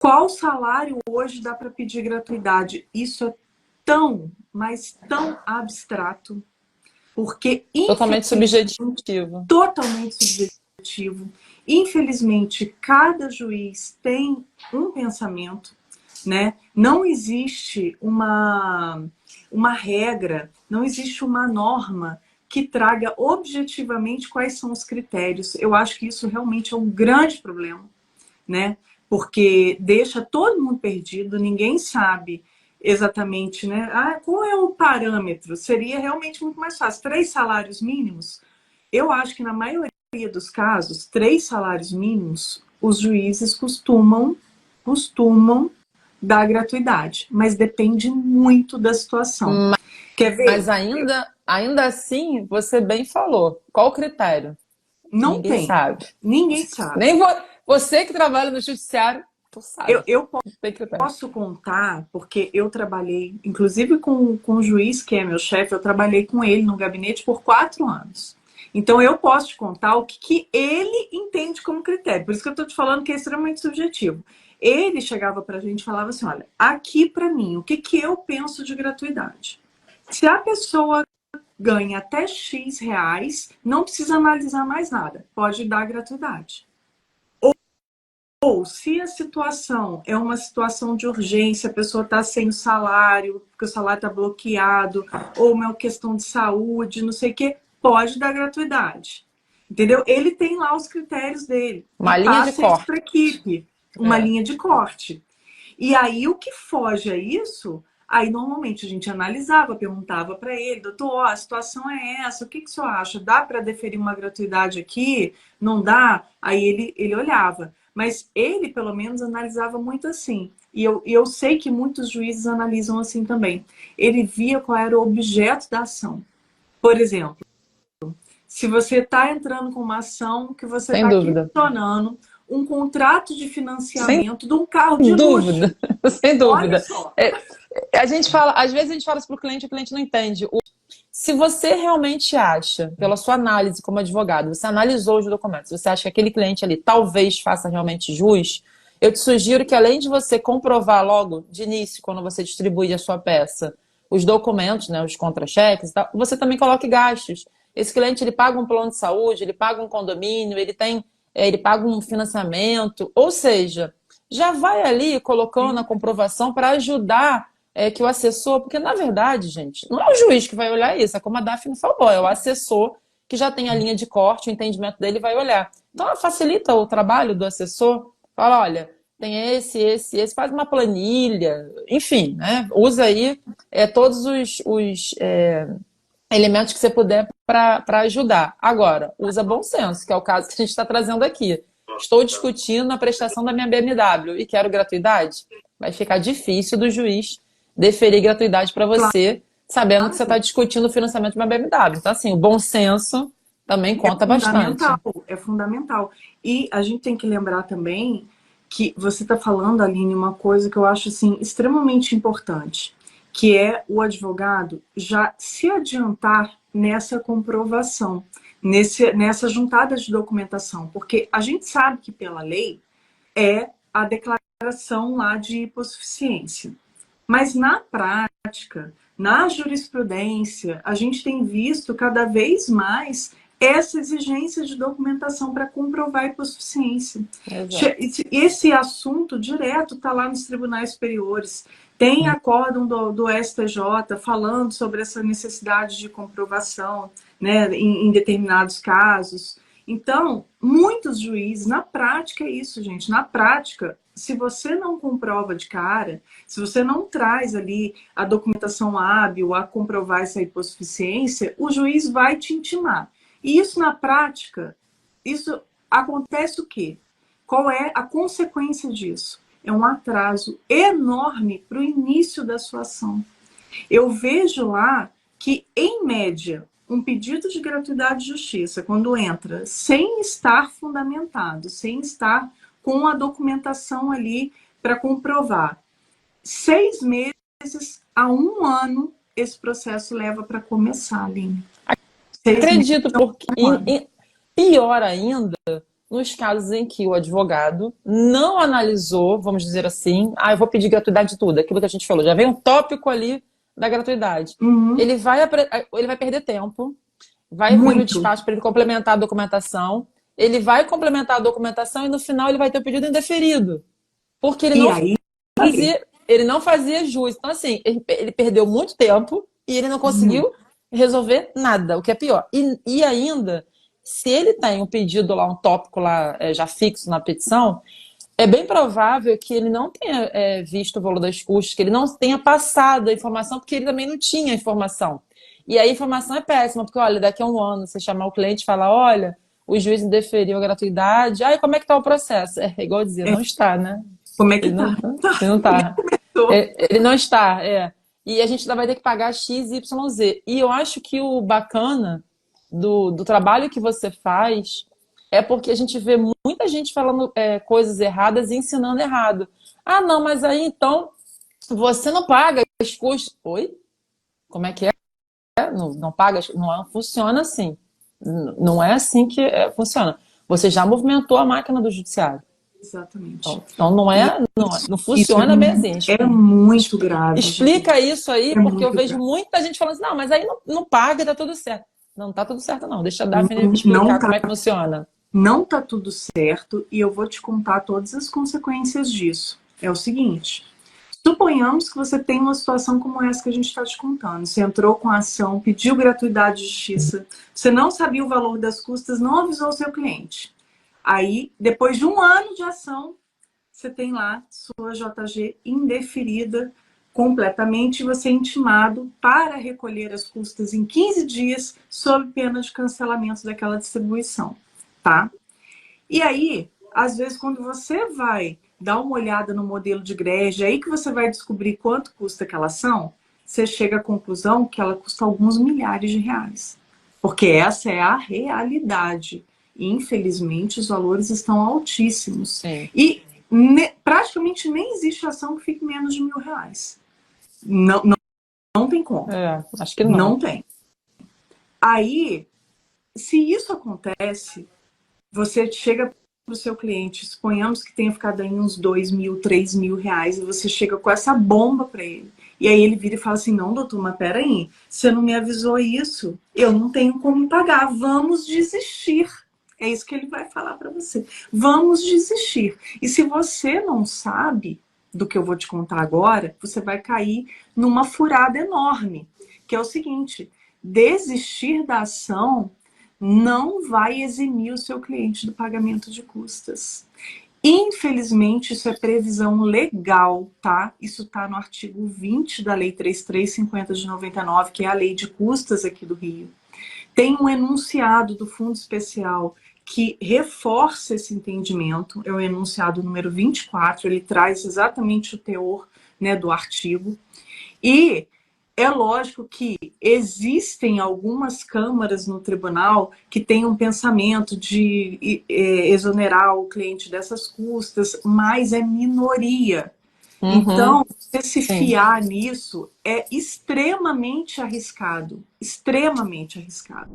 Qual salário hoje dá para pedir gratuidade? Isso é tão, mas tão abstrato, porque Totalmente infelizmente, subjetivo. totalmente subjetivo. Infelizmente, cada juiz tem um pensamento, né? Não existe uma regra, não existe uma norma que traga objetivamente quais são os critérios. Eu acho que isso realmente é um grande problema, né? Porque deixa todo mundo perdido, ninguém sabe exatamente, né? Qual é o parâmetro? Seria realmente muito mais fácil. 3 salários mínimos? Eu acho que na maioria dos casos, 3 salários mínimos, os juízes costumam dar gratuidade, mas depende muito da situação. Quer Mas ver? ainda assim, você bem falou. Qual o critério? Não Ninguém tem. sabe. Ninguém sabe. Nem você que trabalha no judiciário, tu Eu, sabe. eu Não tem critério. posso contar, porque eu trabalhei, inclusive com o juiz, que é meu chefe, eu trabalhei com ele no gabinete por 4 anos. Então, eu posso te contar o que ele entende como critério. Por isso que eu estou te falando que é extremamente subjetivo. Ele chegava para a gente e falava assim: olha, aqui para mim, o que eu penso de gratuidade? Se a pessoa ganha até X reais, não precisa analisar mais nada, pode dar gratuidade. Ou se a situação é uma situação de urgência, a pessoa está sem o salário, porque o salário está bloqueado, ou uma questão de saúde, não sei o quê, pode dar gratuidade. Entendeu? Ele tem lá os critérios dele e Uma linha de passa isso corte. para a equipe, uma É. linha de corte. E aí o que foge a isso, aí normalmente a gente analisava, perguntava para ele: doutor, ó, a situação é essa, o que o senhor acha? Dá para deferir uma gratuidade aqui? Não dá? Aí ele olhava. Mas ele, pelo menos, analisava muito assim. E eu sei que muitos juízes analisam assim também. Ele via qual era o objeto da ação. Por exemplo, se você está entrando com uma ação que você Sem está dúvida. questionando um contrato de Sem financiamento de um carro de luxo. dúvida. Sem Olha dúvida. só. É, a gente fala, às vezes a gente fala isso pro cliente, o cliente não entende. Se você realmente acha, pela sua análise como advogado, você analisou os documentos, você acha que aquele cliente ali talvez faça realmente jus, eu te sugiro que além de você comprovar logo de início, quando você distribui a sua peça, os documentos, né, os contra-cheques e tal, você também coloque gastos. Esse cliente ele paga um plano de saúde, ele paga um condomínio, ele paga um financiamento, ou seja, já vai ali colocando a comprovação para ajudar que o assessor, porque na verdade, gente, não é o juiz que vai olhar isso, é como a Daphne falou, é o assessor que já tem a linha de corte, o entendimento dele vai olhar. Então, ela facilita o trabalho do assessor, fala, olha, tem esse, faz uma planilha, enfim, né? Usa aí todos os elementos que você puder para ajudar. Agora, usa bom senso, que é o caso que a gente está trazendo aqui. Estou discutindo a prestação da minha BMW e quero gratuidade. Vai ficar difícil do juiz deferir gratuidade para você, sabendo que você está Claro, discutindo o financiamento de uma BMW. Então, assim, o bom senso também é conta fundamental, bastante. é fundamental. E a gente tem que lembrar também que você está falando, Aline, uma coisa que eu acho assim extremamente importante, que é o advogado já se adiantar nessa comprovação, nessa juntada de documentação, porque a gente sabe que pela lei é a declaração lá de hipossuficiência. Mas na prática, na jurisprudência, a gente tem visto cada vez mais essa exigência de documentação para comprovar a hipossuficiência. Exato. Esse assunto direto está lá nos tribunais superiores. Tem acórdão do STJ falando sobre essa necessidade de comprovação, né, em determinados casos. Então, muitos juízes, na prática é isso, gente. Na prática, se você não comprova de cara, se você não traz ali a documentação hábil a comprovar essa hipossuficiência, o juiz vai te intimar. E isso na prática, isso acontece o quê? Qual é a consequência disso? É um atraso enorme para o início da sua ação. Eu vejo lá que, em média, um pedido de gratuidade de justiça, quando entra sem estar fundamentado, sem estar com a documentação ali para comprovar, 6 meses a 1 ano esse processo leva para começar, Aline. 6 meses Acredito, a porque 1 ano. pior ainda, nos casos em que o advogado não analisou, vamos dizer assim, eu vou pedir gratuidade de tudo, aquilo que a gente falou, já vem um tópico ali da gratuidade. Uhum. Ele vai perder tempo, vai vir o Muito. despacho para ele complementar a documentação, ele vai complementar a documentação e no final ele vai ter o pedido indeferido, porque E aí, ele não fazia jus. Então, assim, ele perdeu muito tempo e ele não conseguiu resolver nada, o que é pior. E ainda, se ele tem um pedido lá, um tópico lá já fixo na petição, é bem provável que ele não tenha visto o valor das custas, que ele não tenha passado a informação, porque ele também não tinha a informação. E a informação é péssima, porque, olha, daqui a um ano você chamar o cliente e falar, olha, o juiz indeferiu a gratuidade, como é que está o processo? É igual dizer, não está, né? como é que Ele tá? não, ele não tá. Tô. Ele não está, E a gente ainda vai ter que pagar X, Y, Z. E eu acho que o bacana do trabalho que você faz é porque a gente vê muita gente falando coisas erradas e ensinando errado. Ah, não, mas aí então você não paga as custas. Oi? Como é que é? Não paga? Não funciona assim. Não é assim que funciona. Você já movimentou a máquina do judiciário. Exatamente. Então E não isso funciona bem assim. é muito grave, gente. Explica isso aí, É porque eu muito vejo grave. muita gente falando assim, não, mas aí não paga e tá tudo certo. Não tá tudo certo, não. Deixa a Daphne Não explicar como tá, é que funciona. não tá tudo certo e eu vou te contar todas as consequências disso. É o seguinte, suponhamos que você tem uma situação como essa que a gente está te contando. Você entrou com a ação, pediu gratuidade de justiça, você não sabia o valor das custas, não avisou o seu cliente. Aí, depois de um ano de ação, você tem lá sua JG indeferida completamente e você é intimado para recolher as custas em 15 dias sob pena de cancelamento daquela distribuição, tá? E aí, às vezes, quando você vai dar uma olhada no modelo de greve, aí que você vai descobrir quanto custa aquela ação, você chega à conclusão que ela custa alguns milhares de reais. Porque essa é a realidade. E, infelizmente, os valores estão altíssimos. Sim. E praticamente nem existe ação que fique menos de R$ 1.000. Não, não, não tem como. Acho que Não não. tem. Aí, se isso acontece, você chega para o seu cliente, suponhamos que tenha ficado aí uns R$ 2.000, R$ 3.000, e você chega com essa bomba para ele. E aí ele vira e fala assim, não, doutor, mas peraí, você não me avisou isso, eu não tenho como pagar, vamos desistir. É isso que ele vai falar para você. Vamos desistir. E se você não sabe do que eu vou te contar agora, você vai cair numa furada enorme, que é o seguinte, desistir da ação não vai eximir o seu cliente do pagamento de custas. Infelizmente, isso é previsão legal, tá? Isso está no artigo 20 da Lei 3.350 de 99, que é a lei de custas aqui do Rio. Tem um enunciado do Fundo Especial que reforça esse entendimento, é o enunciado número 24, ele traz exatamente o teor, né, do artigo. E é lógico que existem algumas câmaras no tribunal que têm um pensamento de exonerar o cliente dessas custas, mas é minoria. Então, você se fiar nisso é extremamente arriscado. Extremamente arriscado.